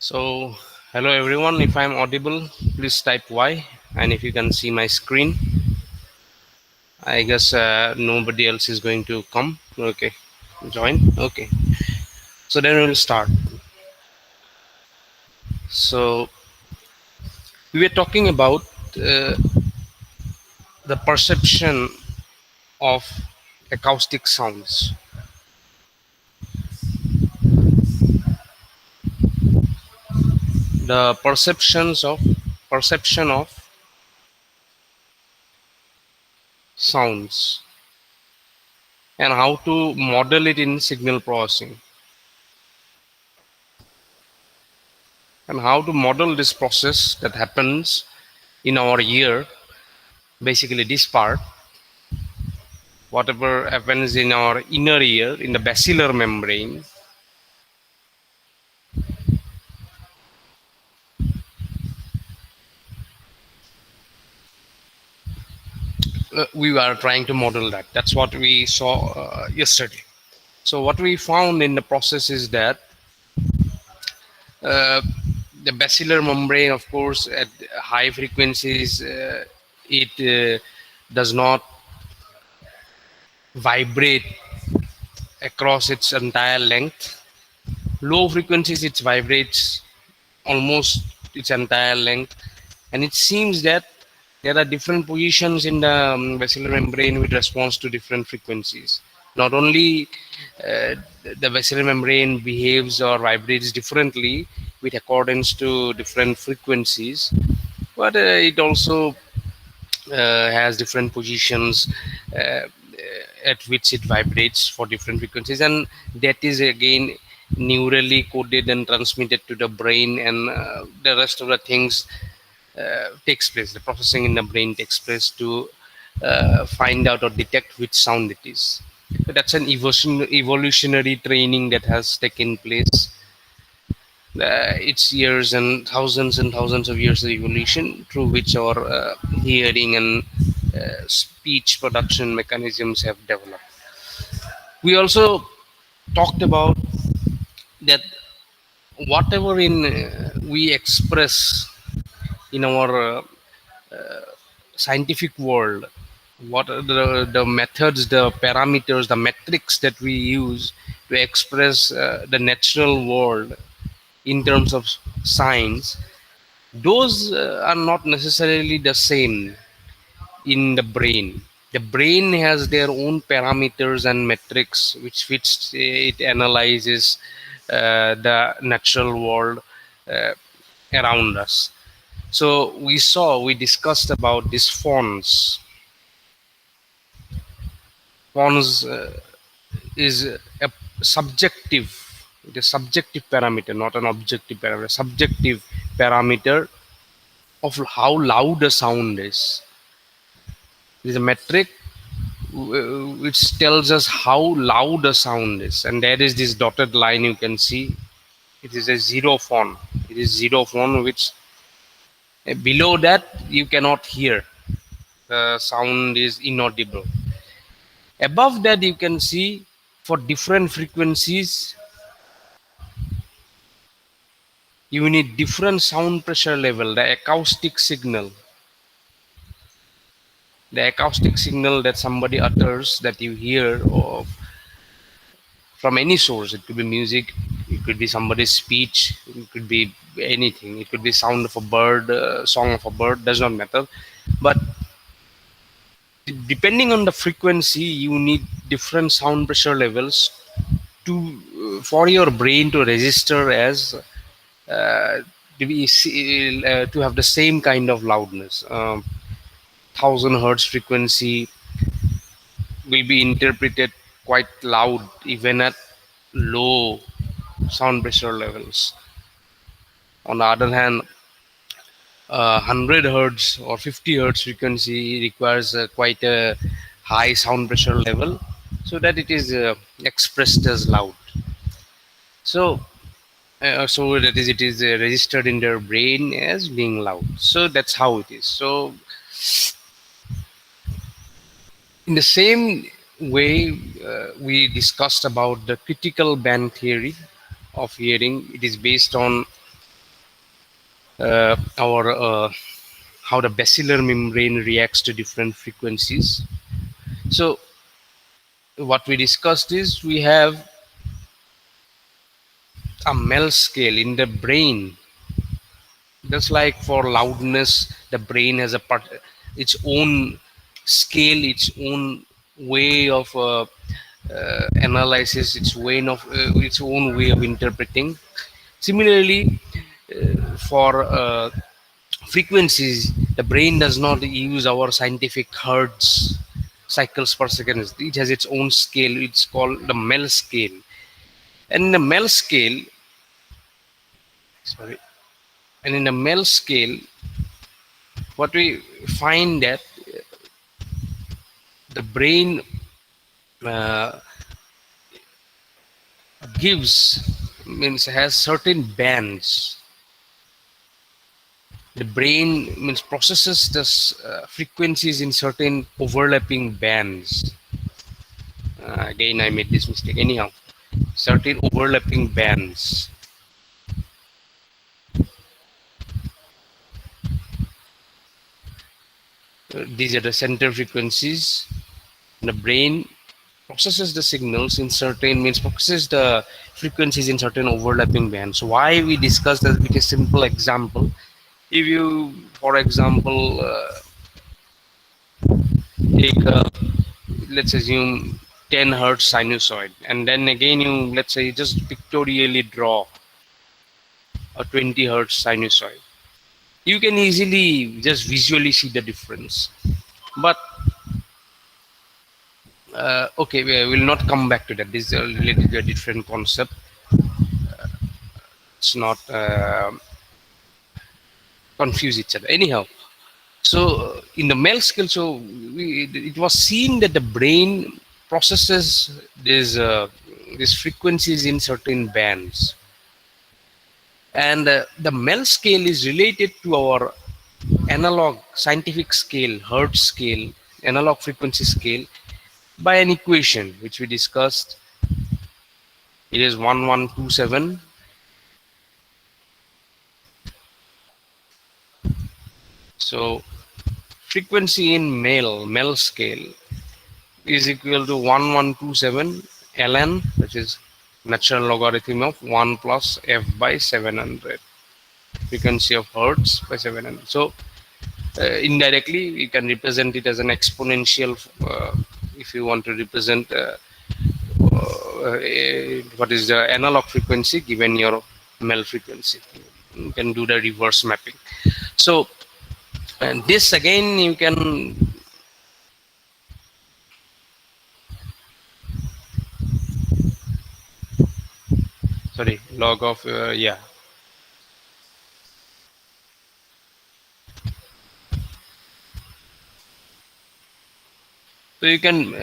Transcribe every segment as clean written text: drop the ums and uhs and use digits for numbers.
So, hello everyone. If I'm audible, please type Y. And if you can see my screen, I guess nobody else is going to come. Okay, join. Okay, so then we'll start. So, we were talking about uh, the perception of acoustic sounds. The perception of sounds and how to model it in signal processing and how to model this process that happens in our ear, basically this part, whatever happens in our inner ear, in the basilar membrane, we were trying to model that. That's what we saw yesterday. So what we found in the process is that uh, the basilar membrane, of course, at high frequencies, it does not vibrate across its entire length. Low frequencies, it vibrates almost its entire length, and it seems that there are different positions in the vesicular membrane with response to different frequencies. Not only the vesicular membrane behaves or vibrates differently with accordance to different frequencies, but it also has different positions at which it vibrates for different frequencies, and that is again neurally coded and transmitted to the brain, and the rest of the things takes place. The processing in the brain takes place to find out or detect which sound it is. So that's an evolutionary training that has taken place. It's years and thousands of years of evolution through which our hearing and speech production mechanisms have developed. We also talked about that whatever in we express in our scientific world, what are the methods, the parameters, the metrics that we use to express the natural world in terms of science, those are not necessarily the same in the brain. The brain has their own parameters and metrics which it analyzes the natural world uh, around us. So we discussed about these phones. Phones is a subjective, it is subjective parameter, not an objective parameter. Subjective parameter of how loud a sound is. It is a metric which tells us how loud a sound is, and there is this dotted line you can see. It is a zero phone. It is zero phone, which below that you cannot hear. The sound is inaudible. Above that you can see for different frequencies you need different sound pressure level, the acoustic signal that somebody utters, that you hear, or from any source. It could be music, it could be somebody's speech, it could be anything, it could be sound of a bird, song of a bird, does not matter. But depending on the frequency, you need different sound pressure levels to for your brain to register as to have the same kind of loudness. 1000 hertz frequency will be interpreted quite loud even at low sound pressure levels. On the other hand, 100 hertz or 50 hertz frequency requires quite a high sound pressure level so that it is expressed as loud. So, so that is, it is registered in their brain as being loud. So that's how it is. So in the same way, we discussed about the critical band theory of hearing. It is based on our how the basilar membrane reacts to different frequencies. So what we discussed is we have a Mel scale in the brain. Just like for loudness, the brain has a its own scale, its own way of analysis, its own way of interpreting. Similarly, for frequencies, the brain does not use our scientific hertz cycles per second. It has its own scale. It's called the Mel scale. And in the Mel scale, sorry, and in the Mel scale, what we find that the brain uh, gives means has certain bands. The brain means processes this frequencies in certain overlapping bands. Again, I made this mistake. Anyhow, certain overlapping bands. These are the center frequencies. The brain processes the signals in certain means processes the frequencies in certain overlapping bands. So why we discuss that with a simple example? If you, for example, take a, let's assume 10 hertz sinusoid, and then again you, let's say, just pictorially draw a 20 hertz sinusoid, you can easily just visually see the difference. But okay, we will not come back to that. This is related to a different concept. It's not confuse each other. Anyhow, so in the male scale, so it was seen that the brain processes these frequencies in certain bands, and the male scale is related to our analog scientific scale, Hertz scale, analog frequency scale, by an equation which we discussed. It is 1127. So frequency in male scale is equal to 1127 ln, which is natural logarithm of 1 plus f by 700, frequency of hertz by 700. So indirectly we can represent it as an exponential if you want to represent what is the analog frequency given your mel frequency. You can do the reverse mapping. So and this again you can sorry log of yeah. So you can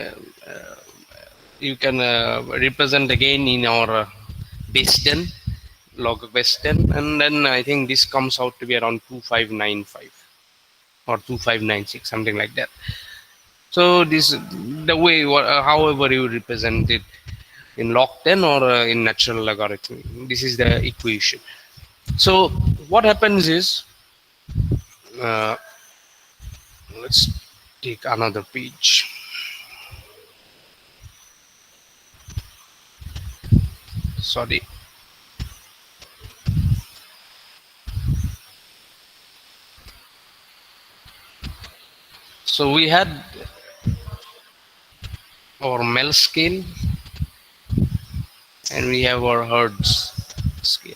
represent again in our base 10 log of base 10, and then I think this comes out to be around 2595 or 2596, something like that. So this the way however you represent it in log 10 or in natural logarithm, this is the equation. So what happens is uh, let's take another page. Sorry. So we had our mel scale and we have our hertz scale.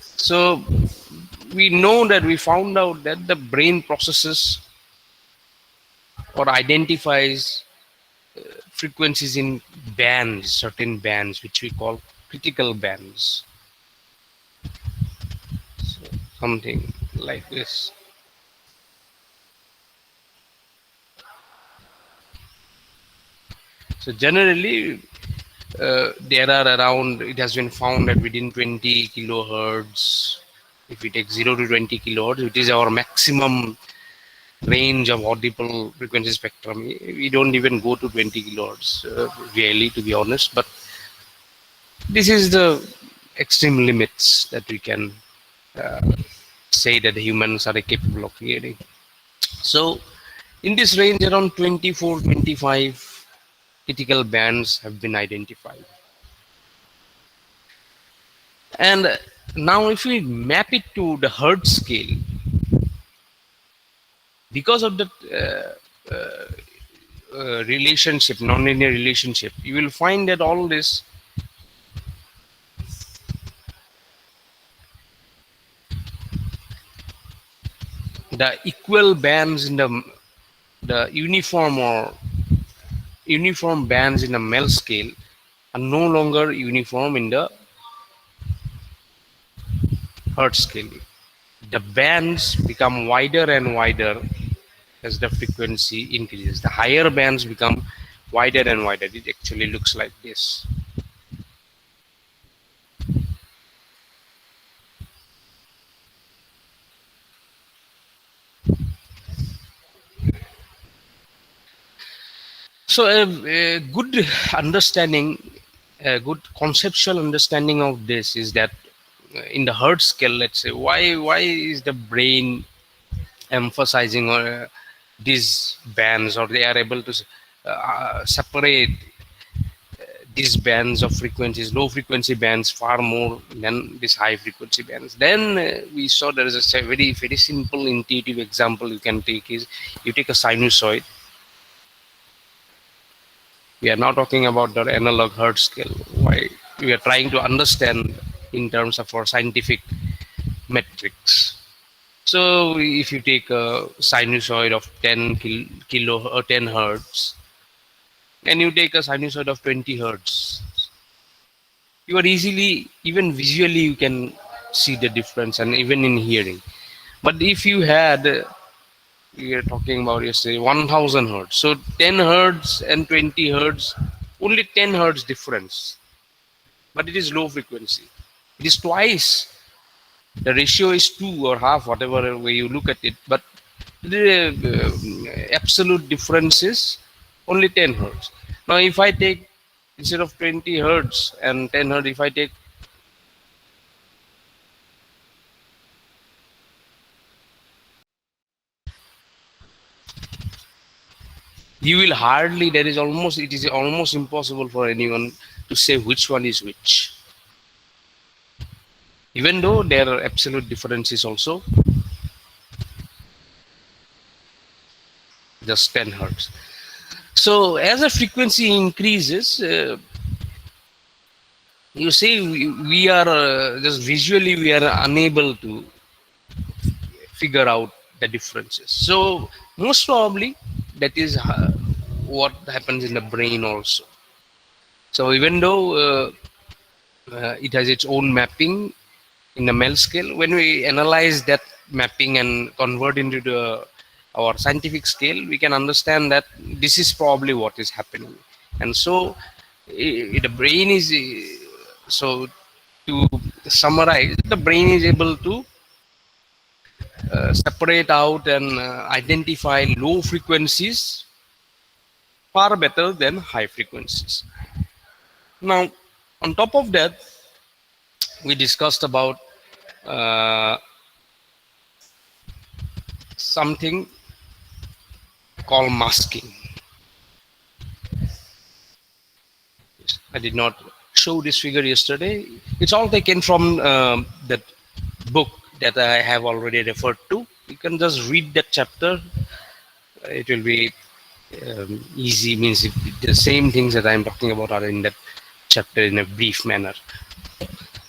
So we know that we found out that the brain processes or identifies frequencies in bands, certain bands, which we call critical bands. So something like this. So generally, there are around, it has been found that within 20 kilohertz, if we take 0 to 20 kilohertz, it is our maximum range of audible frequency spectrum. We don't even go to 20 kilohertz, really, to be honest, but this is the extreme limits that we can say that humans are capable of hearing. So in this range, around 24, 25 critical bands have been identified. And now if we map it to the hertz scale, because of the relationship, nonlinear relationship, you will find that all this, the equal bands in the uniform bands in the mel scale are no longer uniform in the hertz scale. The bands become wider and wider as the frequency increases. The higher bands become wider and wider. It actually looks like this. So a good understanding, a good conceptual understanding of this is that in the hertz scale, let's say, why is the brain emphasizing these bands, or they are able to separate these bands of frequencies, low frequency bands, far more than these high frequency bands. Then we saw there is a very simple intuitive example you can take is you take a sinusoid. We are now talking about the analog hertz scale. Why we are trying to understand in terms of our scientific metrics. So if you take a sinusoid of 10 kilo or 10 hertz, and you take a sinusoid of 20 hertz, you are easily, even visually, you can see the difference, and even in hearing. But if you had, we are talking about yesterday, 1000 hertz, so 10 hertz and 20 hertz, only 10 hertz difference, but it is low frequency. It is twice. The ratio is two or half, whatever way you look at it, but the absolute difference is only 10 hertz. Now, if I take instead of 20 hertz and 10 hertz, if I take, you will hardly, there is almost, it is almost impossible for anyone to say which one is which, even though there are absolute differences also, just 10 hertz. So as the frequency increases, you see, we are just visually, we are unable to figure out the differences. So most probably that is what happens in the brain also. So even though it has its own mapping in the mel scale, when we analyze that mapping and convert into our scientific scale, we can understand that this is probably what is happening. And so the brain is, so to summarize, the brain is able to separate out and identify low frequencies far better than high frequencies. Now, on top of that, we discussed about uh, something called masking. I did not show this figure yesterday. It's all taken from that book that I have already referred to. You can just read that chapter. It will be easy, means the same things that I'm talking about are in that chapter in a brief manner.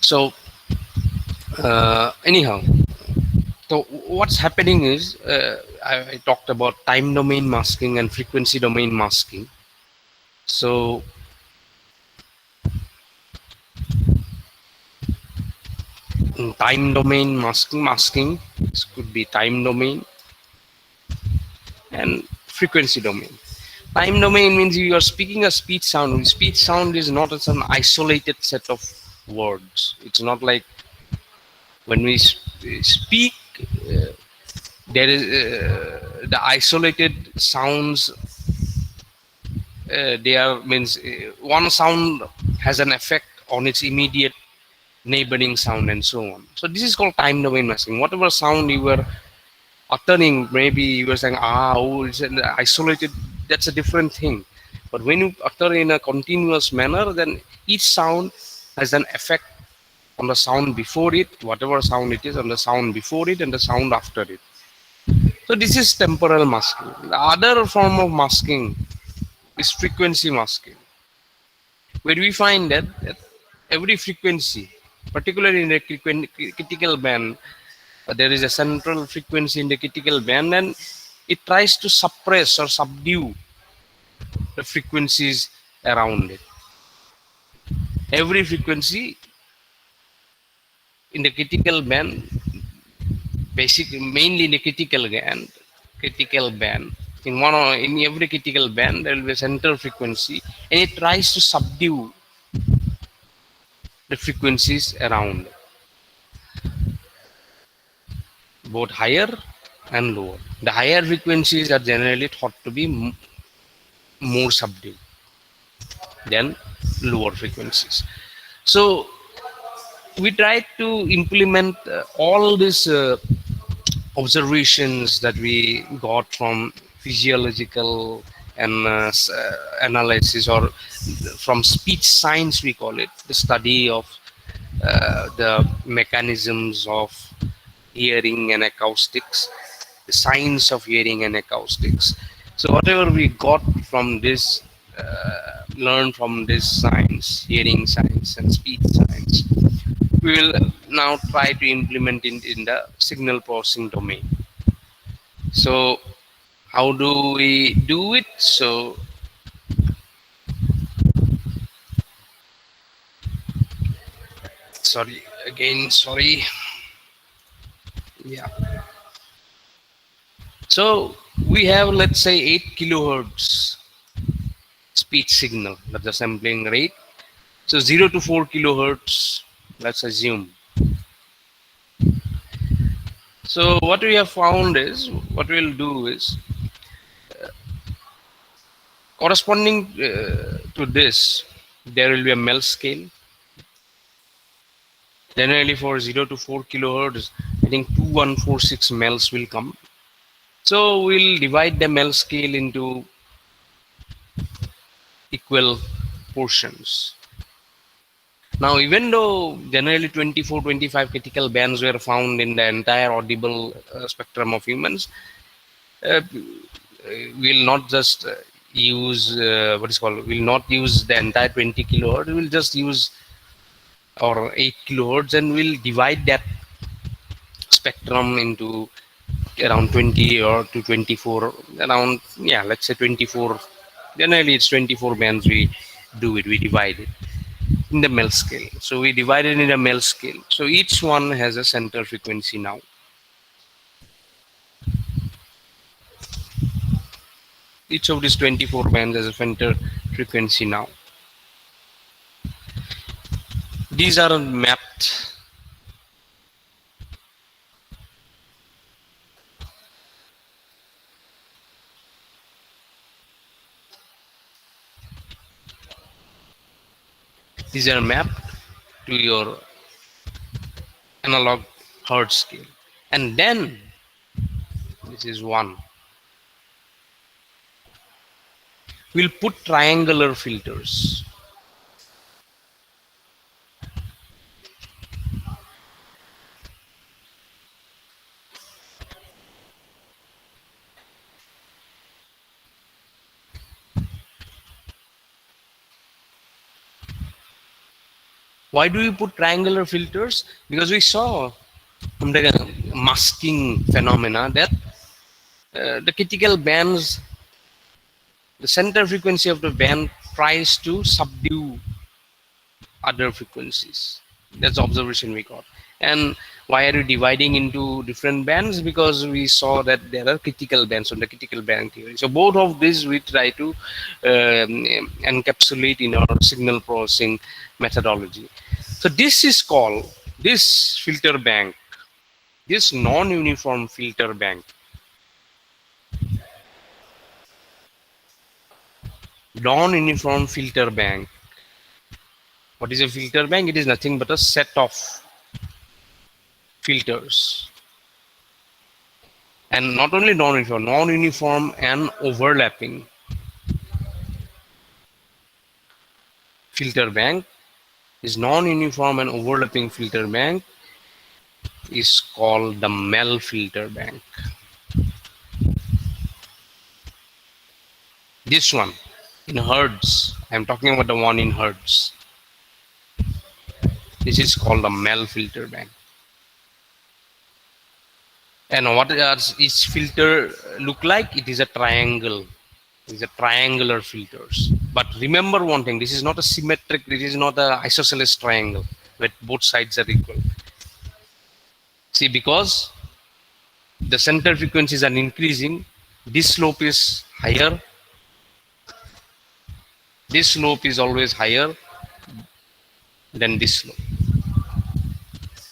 So anyhow, so what's happening is I talked about time domain masking and frequency domain masking. So time domain masking, this could be time domain and frequency domain. Time domain means you are speaking a speech sound. Speech sound is not as an isolated set of words. It's not like when we speak, there is the isolated sounds. They are, means one sound has an effect on its immediate neighboring sound, and so on. So this is called time domain masking. Whatever sound you were uttering, maybe you were saying, oh, it's an isolated, that's a different thing. But when you utter in a continuous manner, then each sound has an effect on the sound before it, whatever sound it is, on the sound before it and the sound after it. So this is temporal masking. The other form of masking is frequency masking, where we find that every frequency, particularly in the critical band, there is a central frequency in the critical band, and it tries to suppress or subdue the frequencies around it. Every frequency in the critical band, basically mainly in the critical band. In every critical band, there will be a central frequency, and it tries to subdue the frequencies around, both higher and lower. The higher frequencies are generally thought to be more subdued than lower frequencies. So we try to implement all these observations that we got from physiological and analysis, or from speech science, we call it, the study of the mechanisms of hearing and acoustics, the science of hearing and acoustics. So whatever we got from this, learned from this science, hearing science and speech science, we will now try to implement it in the signal processing domain. So how do we do it? So sorry, yeah. So we have, let's say, 8 kilohertz speech signal, that's the sampling rate. So 0 to 4 kilohertz, let's assume. So what we have found is, what we'll do is, corresponding to this, there will be a MEL scale. Generally for 0 to 4 kilohertz, I think 2146 MELs will come. So we'll divide the MEL scale into equal portions. Now, even though generally 24, 25 critical bands were found in the entire audible spectrum of humans, uh, we'll not just use we'll not use the entire 20 kilohertz, we'll just use our 8 kilohertz, and we'll divide that spectrum into around 20 or to 24, around, yeah, let's say 24. Generally, it's 24 bands we do it, we divide it in the MEL scale. So we divide it in a MEL scale. So each one has a center frequency now. Each of these 24 bands has a center frequency now. These are mapped. These are mapped to your analog hertz scale. And then, this is one. We'll put triangular filters. Why do we put triangular filters? Because we saw from the masking phenomena that the critical bands, the center frequency of the band tries to subdue other frequencies. That's the observation we got. And why are you dividing into different bands? Because we saw that there are critical bands on the critical band theory. So both of these we try to encapsulate in our signal processing methodology. So this is called, this filter bank, this non-uniform filter bank, non-uniform filter bank What is a filter bank? It is nothing but a set of filters, and not only non-uniform and overlapping. Filter bank is non-uniform and overlapping filter bank is called the Mel filter bank. This one in hertz, I'm talking about the one in hertz. This is called the Mel filter bank. And what does each filter look like? It is a triangle. It is a triangular filters. But remember one thing: this is not a symmetric. This is not a isosceles triangle where both sides are equal. See, because the center frequencies are increasing, this slope is higher. This slope is always higher than this slope.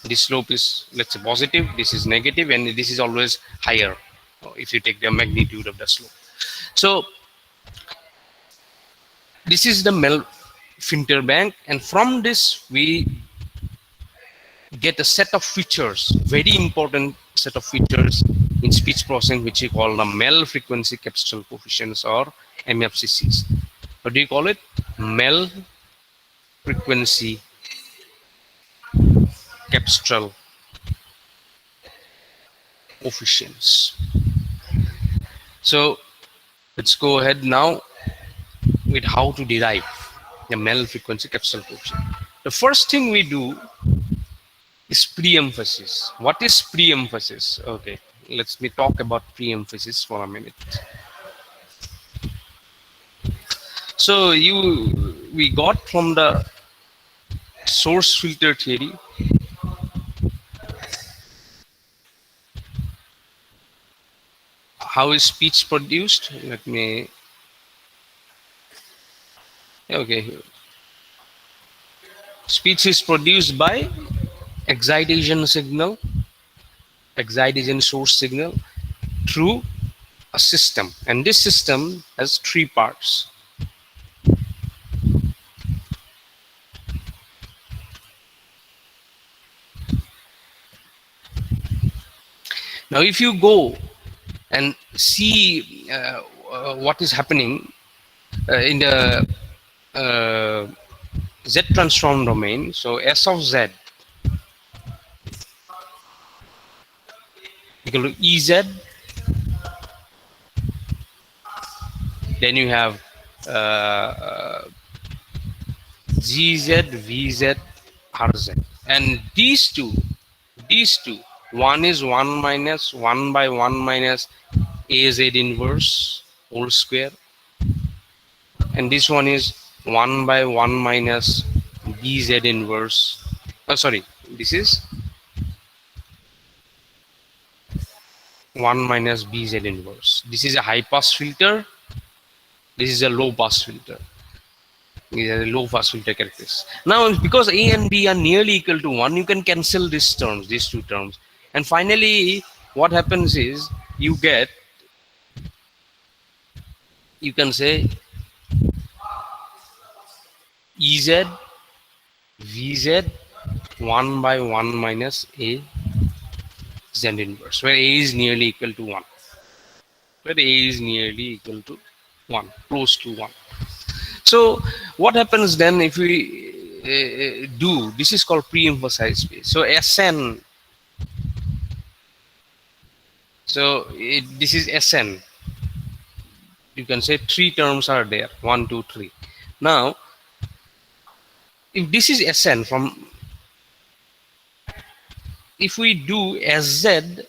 This slope is, let's say, positive. This is negative, and this is always higher if you take the magnitude of the slope. So this is the Mel filter bank, and from this we get a set of features, very important set of features in speech processing, which we call the Mel frequency capsule coefficients, or MFCCs. What do you call it? Mel frequency capsule coefficients. So let's go ahead now with how to derive the Mel frequency capsule coefficient. The first thing we do is pre-emphasis. What is pre-emphasis? Okay, let's me talk about pre-emphasis for a minute. So we got from the source filter theory how is speech produced. Let me, okay, speech is produced by excitation signal, excitation source signal through a system, and this system has three parts. Now if you go and see what is happening in the Z transform domain, so S of Z equal to EZ, then you have GZ, VZ, RZ, and these two, one is 1 minus 1 by 1 minus AZ inverse whole square, and this one is 1 by 1 minus BZ inverse. Oh, sorry, this is 1 minus BZ inverse. This is a high pass filter. This is a low pass filter. These are the low pass filter characteristics. Now, because A and B are nearly equal to 1, you can cancel these terms, these two terms. And finally, what happens is you get, you can say EZ, VZ, 1 by 1 minus A Z inverse, where A is nearly equal to 1. Where A is nearly equal to 1, close to 1. So what happens then if we do, this is called pre-emphasized space. So Sn, so this is Sn. You can say three terms are there, 1, 2, 3. Now, if this is Sn from, if we do Sz,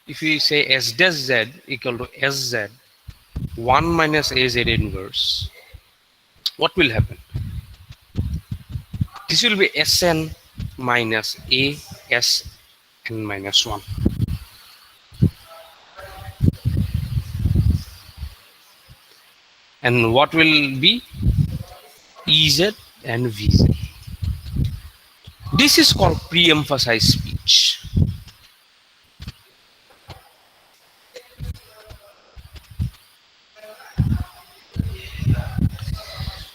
if we say S dash Z equal to Sz, 1 minus Az inverse, what will happen? This will be Sn minus Asn minus 1. And what will be Ez and Vz. This is called pre-emphasized speech.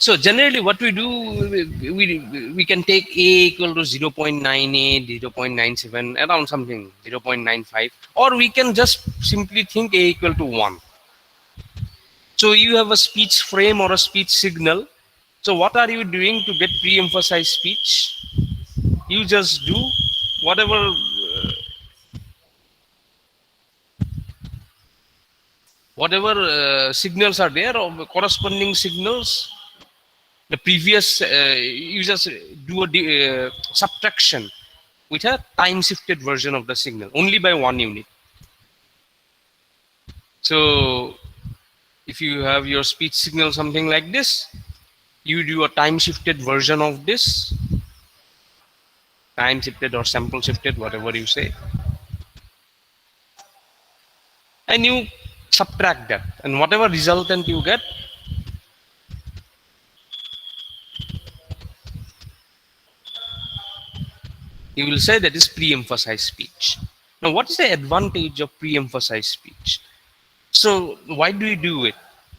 So generally what we do, we can take a equal to 0.98, 0.97, around something 0.95, or we can just simply think a equal to 1. So you have a speech frame or a speech signal. So what are you doing to get pre-emphasized speech? You just do whatever signals are there, or corresponding signals, the previous you just do a subtraction with a time shifted version of the signal only by 1 unit. So if you have your speech signal something like this, you do a time shifted version of this, time shifted or sample shifted, whatever you say, and you subtract that, and whatever resultant you get, you will say that is pre-emphasized speech. Now what is the advantage of pre-emphasized speech? So why do we do it?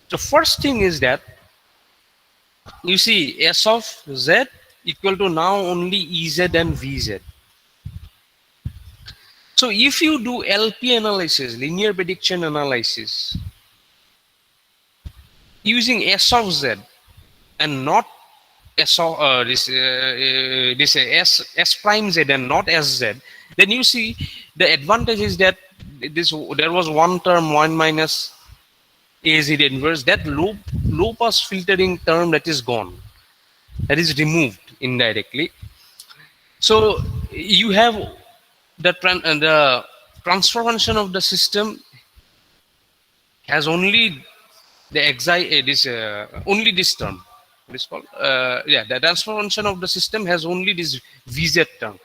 The first thing is that you see S of Z equal to now only EZ and VZ. So if you do LP analysis, linear prediction analysis, using S of Z and not S of this S prime Z and not SZ, then you see the advantage is that there was one term 1 minus AZ inverse, that low pass filtering term, that is gone, that is removed indirectly. So you have the transfer function of the system has only only this term. What is called? Yeah, the transfer function of the system has only this VZ term,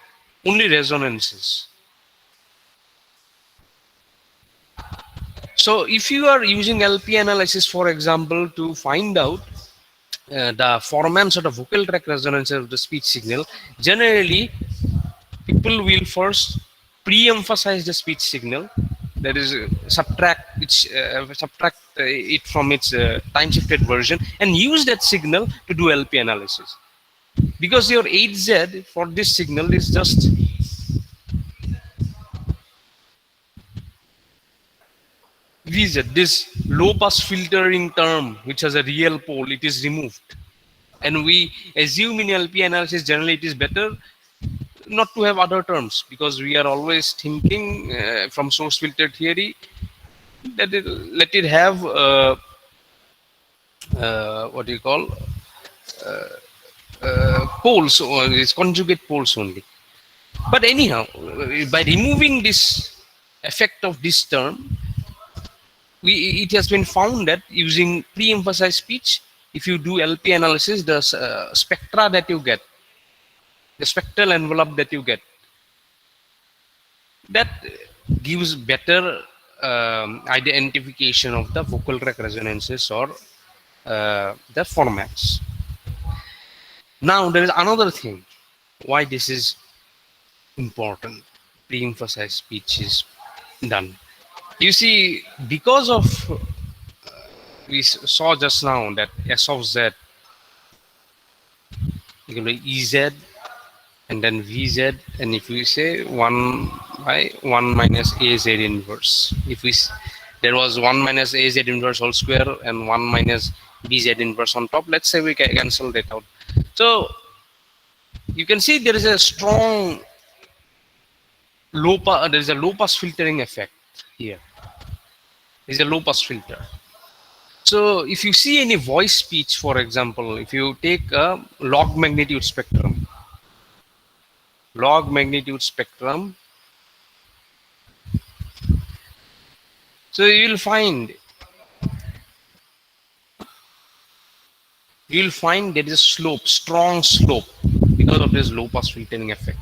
only resonances. So if you are using LP analysis, for example, to find out the formants of the vocal tract resonances of the speech signal, generally people will first pre-emphasize the speech signal, that is subtract it from its time shifted version and use that signal to do LP analysis, because your 8Z for this signal is just VZ, this low pass filtering term which has a real pole, it is removed, and we assume in LP analysis generally it is better not to have other terms, because we are always thinking from source filter theory that let it have what do you call poles, or its conjugate poles only. But anyhow, by removing this effect of this term, it has been found that using pre-emphasized speech, if you do LP analysis, the spectra that you get, the spectral envelope that you get, that gives better identification of the vocal tract resonances or the formats. Now there is another thing why this is important. Pre-emphasized speech is done. You see, because of we saw just now that S of Z equal to EZ and then VZ, and if we say 1 by 1 minus AZ inverse, if we there was 1 minus AZ inverse whole square and 1 minus BZ inverse on top, let's say we can cancel that out. So you can see there is a strong there is a low pass filtering effect here. There is a low pass filter. So if you see any voice speech, for example, if you take a log magnitude spectrum, so you will find there is a slope, strong slope, because of this low pass filtering effect.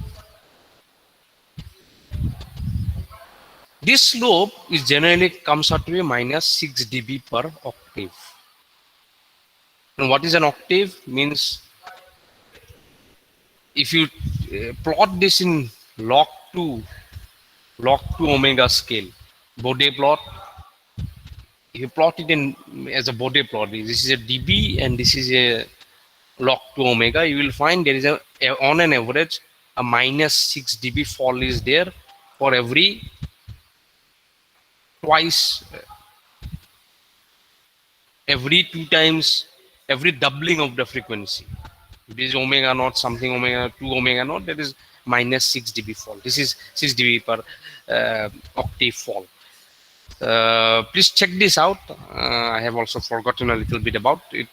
This slope is generally comes out to be minus 6 dB per octave. And what is an octave? Means if you plot this in log 2 omega scale, Bode plot, if you plot it in as a Bode plot, this is a dB and this is a log to omega, you will find there is on an average a minus 6 dB fall is there for every twice, every two times, every doubling of the frequency. It is omega naught something, omega 2 omega naught, that is minus 6 dB fall. This is 6 dB per octave fall. Please check this out. I have also forgotten a little bit about it.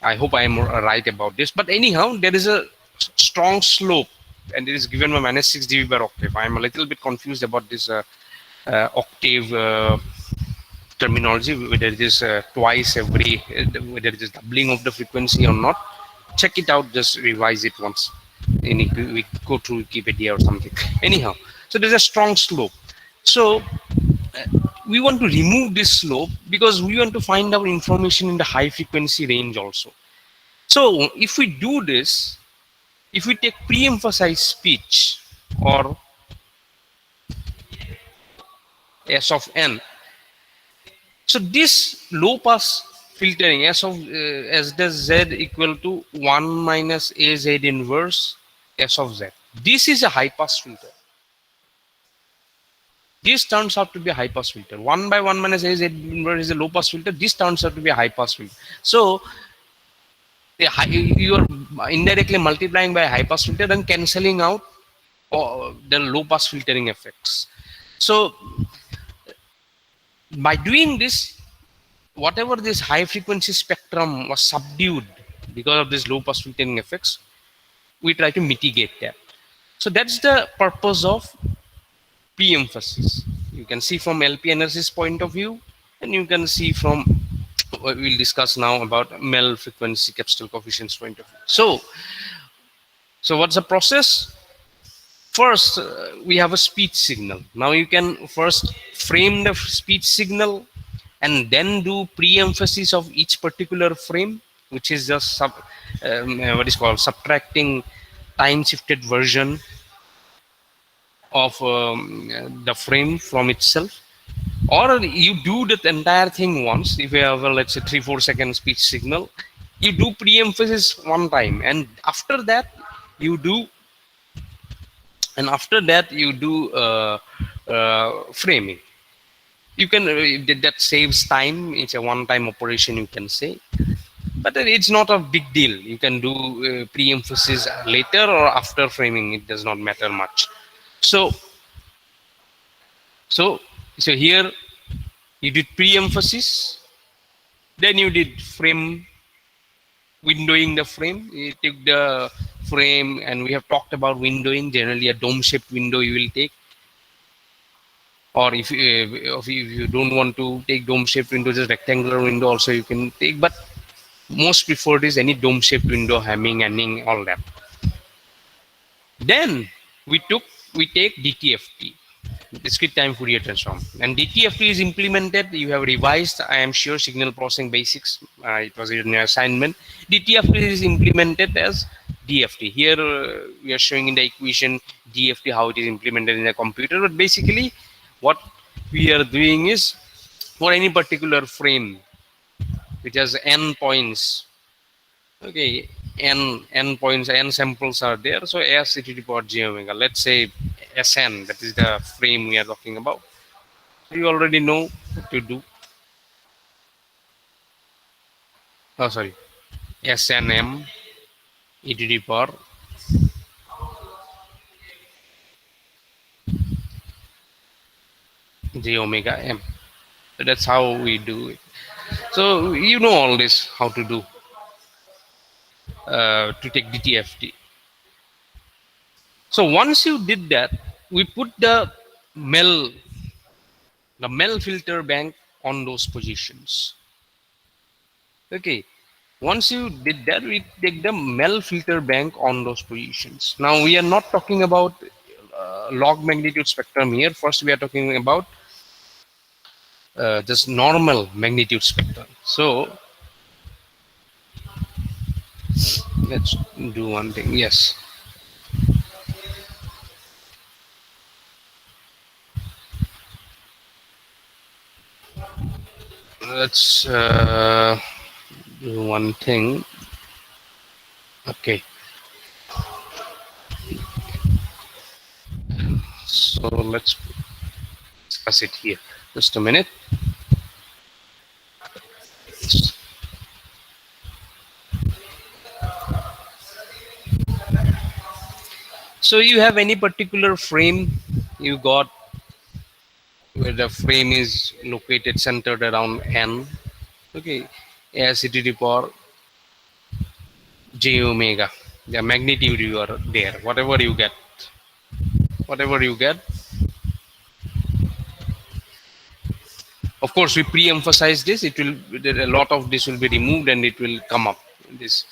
I hope I am right about this. But anyhow, there is a strong slope, and it is given by minus 6 dB per octave. I am a little bit confused about this octave terminology, whether it is twice every, whether it is doubling of the frequency or not. Check it out, just revise it once. We go through Wikipedia or something. Anyhow, so there's a strong slope. So we want to remove this slope because we want to find our information in the high frequency range also. So if we do this, if we take pre-emphasized speech or S of n, so this low pass filtering S does Z equal to 1 minus AZ inverse S of Z. This is a high pass filter. This turns out to be a high pass filter. 1 by 1 minus AZ inverse is a low pass filter. This turns out to be a high pass filter. So you are indirectly multiplying by a high pass filter and cancelling out the low pass filtering effects. So by doing this, whatever this high frequency spectrum was subdued because of this low pass filtering effects, we try to mitigate that. So that's the purpose of pre-emphasis. You can see from LP analysis point of view, and you can see from what we'll discuss now about Mel frequency capsule coefficients point of view. So what's the process? First, we have a speech signal. Now you can first frame the speech signal and then do pre-emphasis of each particular frame, which is just what is called subtracting time shifted version of the frame from itself. Or you do that entire thing once. If you have a, let's say 3-4 second speech signal, you do pre-emphasis one time, and after that you do framing. You can that saves time. It's a one-time operation, you can say, but it's not a big deal. You can do pre-emphasis later or after framing. It does not matter much. So here you did pre-emphasis, then you did frame, windowing the frame. You took the frame, and we have talked about windowing. Generally a dome shaped window you will take, or if you don't want to take dome shaped window, just rectangular window also you can take, but most preferred is any dome shaped window, Hamming, Anning, all that. Then we take DTFT, discrete time Fourier transform, and DTFT is implemented. You have revised, I am sure, signal processing basics. It was in your assignment. DTFT is implemented as DFT. Here we are showing in the equation DFT how it is implemented in a computer, but basically what we are doing is, for any particular frame which has n points, okay, n points, n samples are there, so s e to the power j omega, let's say Sn, that is the frame we are talking about. You already know what to do. Oh, sorry, Snm e to the power j omega m. So that's how we do it. So you know all this, how to do to take DTFT. So once you did that, we put MEL, the MEL filter bank on those positions. Okay. Once you did that, we take the MEL filter bank on those positions. Now we are not talking about log magnitude spectrum here. First, we are talking about just normal magnitude spectrum. So let's do one thing. Yes. Let's do one thing. Okay, so let's discuss it here. Just a minute. So you have any particular frame you got where the frame is located centered around n. Okay, as it is the power j omega, the magnitude you are there, whatever you get. Of course, we pre-emphasize this. It will a lot of this will be removed and it will come up. This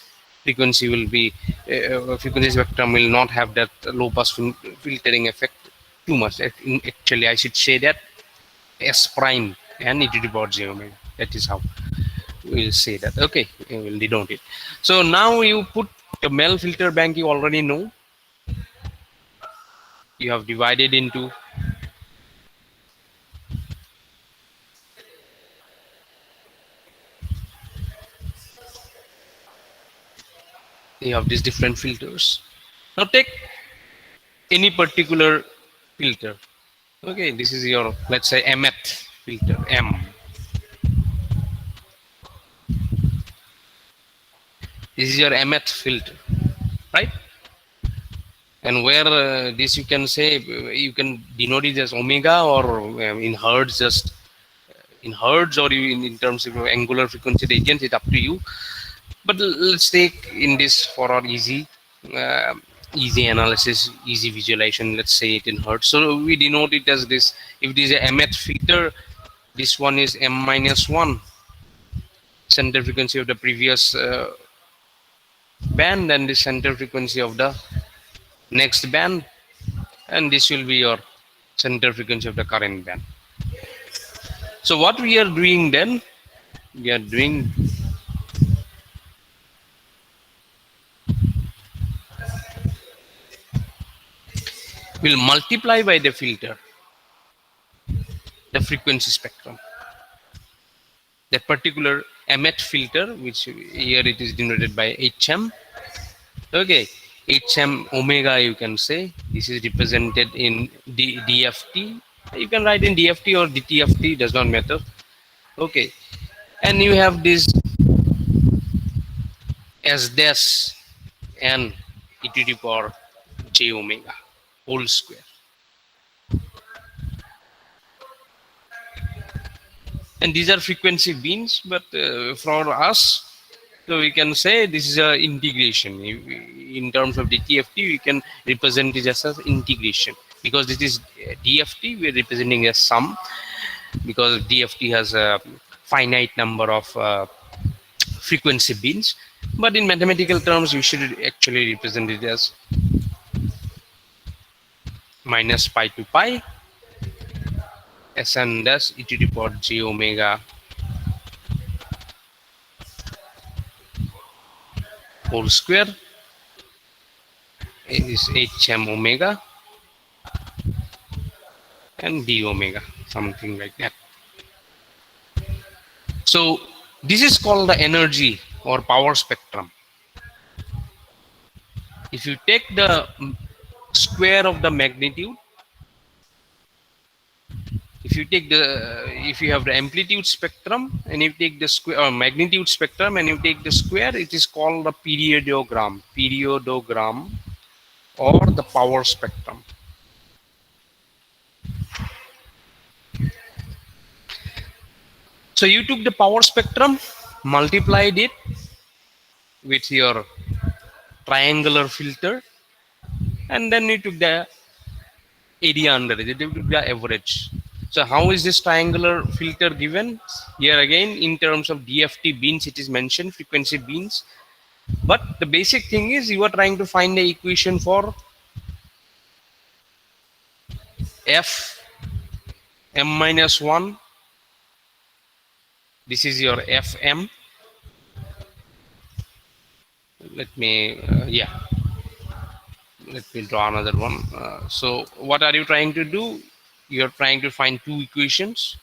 frequency will be frequency spectrum will not have that low pass filtering effect too much. Actually, I should say that S prime and e to the power j omega. That is how we'll say that. Okay, we'll denote it. So now you put the Mel filter bank. You already know. You have divided into. You have these different filters. Now take any particular filter. Okay, this is your, let's say, mth filter, M. This is your mth filter, right? And where this you can say, you can denote it as omega or in hertz, just in hertz, or in terms of angular frequency regions, it's up to you. But let's take in this for our uh, easy analysis, easy visualization. Let's say it in hertz. So we denote it as this. If this is a mth filter, this one is m minus 1 center frequency of the previous band, and the center frequency of the next band, and this will be your center frequency of the current band. So what we are doing then, we are doing, will multiply by the filter the frequency spectrum, that particular mth filter, which here it is denoted by hm. Okay, hm omega, you can say this is represented in dft. You can write in dft or dtft, does not matter. Okay, and you have this as this n e to the power j omega whole square, and these are frequency beams, but for us, so we can say this is a integration. In terms of the TFT, we can represent it as an integration, because this is DFT, we are representing as sum, because DFT has a finite number of frequency beams. But in mathematical terms, we should actually represent it as minus pi to pi Sn dash e to the power j omega whole square is hm omega and d omega, something like that. So this is called the energy or power spectrum. If you take the square of the magnitude, if you have the amplitude spectrum and you take the square or magnitude spectrum and you take the square, it is called the periodogram or the power spectrum. So you took the power spectrum, multiplied it with your triangular filter, and then you took the area under it. It took the average. So how is this triangular filter given? Here again, in terms of DFT beans, it is mentioned, frequency beans. But the basic thing is you are trying to find the equation for f m minus 1. This is your fm. Let me, let me draw another one. So what are you trying to do? You're trying to find two equations.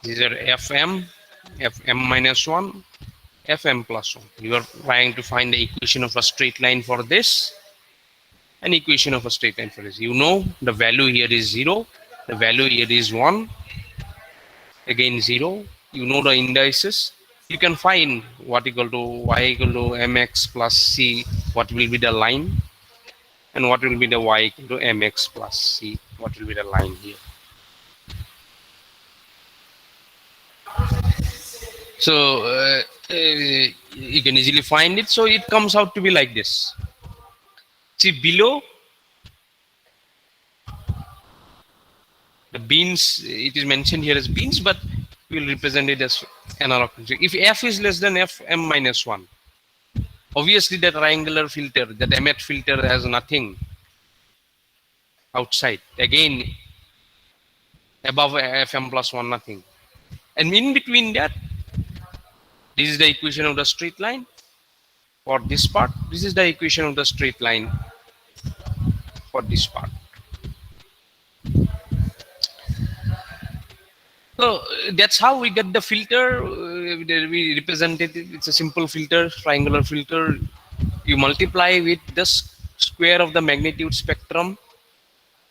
These are fm minus 1 fm plus 1. You are trying to find the equation of a straight line for this, and equation of a straight line for this. You know the value here is 0, the value here is 1, again 0. You know the indices. You can find what equal to y equal to mx plus c, what will be the line, and what will be the y equal to mx plus c, what will be the line here. So you can easily find it. So it comes out to be like this. See below the beans, it is mentioned here as beans, but we will represent it as analog. If f is less than fm minus 1, obviously that triangular filter, that emmet filter has nothing outside. Again, above fm plus 1, nothing. And in between that, this is the equation of the straight line for this part. This is the equation of the straight line for this part. So that's how we get the filter. We represent it. It's a simple filter, triangular filter. You multiply with the square of the magnitude spectrum.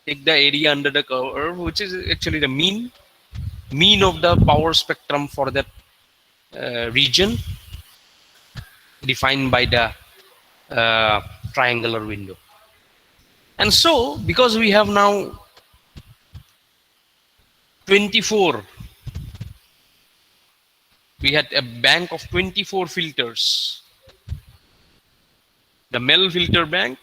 Take the area under the curve, which is actually the mean of the power spectrum for that region, defined by the triangular window. And so, because we have now 24, we had a bank of 24 filters. The Mel filter bank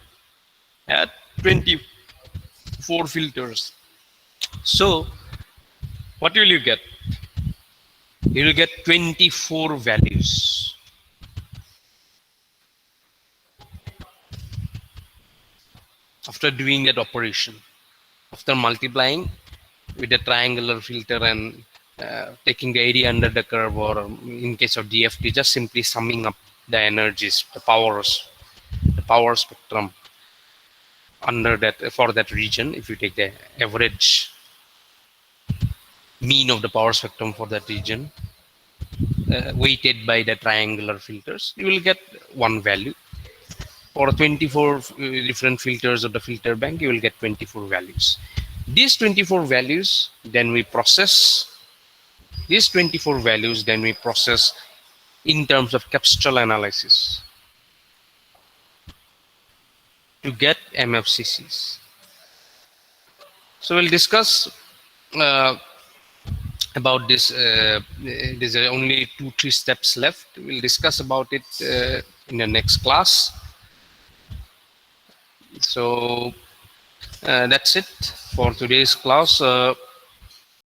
had 24 filters. So, what will you get? You will get 24 values. After doing that operation, after multiplying with the triangular filter and taking the area under the curve, or in case of DFT, just simply summing up the energies, the power spectrum under that for that region. If you take the average mean of the power spectrum for that region, weighted by the triangular filters, you will get one value. For 24 different filters of the filter bank, you will get 24 values. These 24 values, then we process. These 24 values, then we process in terms of Capstral analysis to get MFCCs. So we'll discuss about this. There's only 2-3 steps left. We'll discuss about it in the next class. So that's it for today's class.